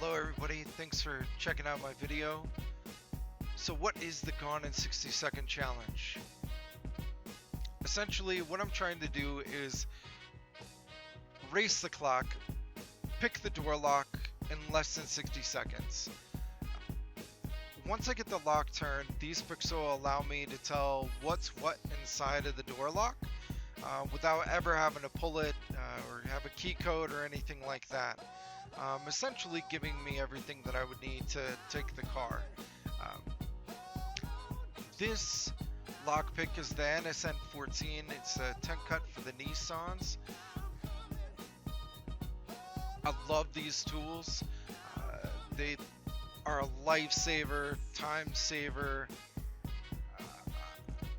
Hello everybody, thanks for checking out my video. So what is the Gone in 60 Second Challenge? Essentially what I'm trying to do is race the clock, pick the door lock in less than 60 seconds. Once I get the lock turned, these picks will allow me to tell what's what inside of the door lock without ever having to pull it or have a key code or anything like that. Essentially giving me everything that I would need to take the car. This lockpick is the NSN 14. It's a 10 cut for the Nissans. I love these tools. They are a lifesaver, time saver.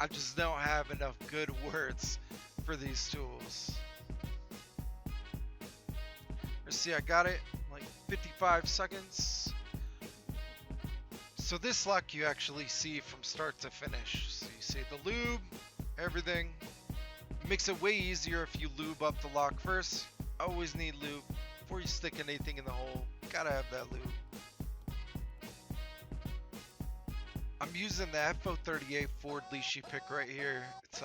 I just don't have enough good words for these tools. See, I got it in like 55 seconds. So this lock you actually see from start to finish. So you see the lube, everything. Makes it way easier if you lube up the lock first. Always need lube before you stick anything in the hole. Gotta have that lube. I'm using the FO38 Ford Lishi pick right here. It's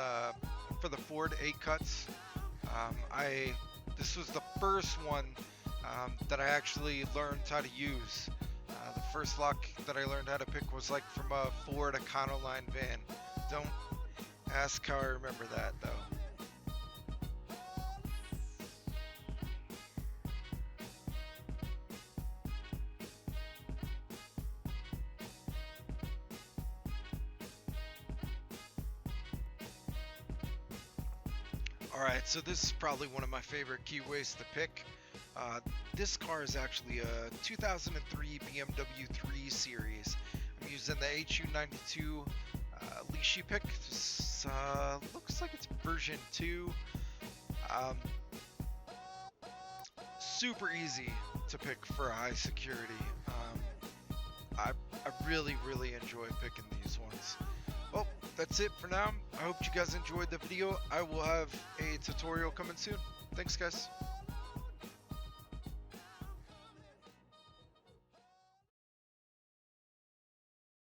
for the Ford 8 cuts. This was the first one that I actually learned how to use. The first lock that I learned how to pick was like from a Ford Econoline van. Don't ask how I remember that though. Alright, so this is probably one of my favorite keyways to pick. This car is actually a 2003 BMW 3 Series. I'm using the HU92 Lishi pick. This looks like it's version 2. Super easy to pick for high security. I really enjoy picking these ones. Well, that's it for now. I hope you guys enjoyed the video. I will have a tutorial coming soon. Thanks, guys.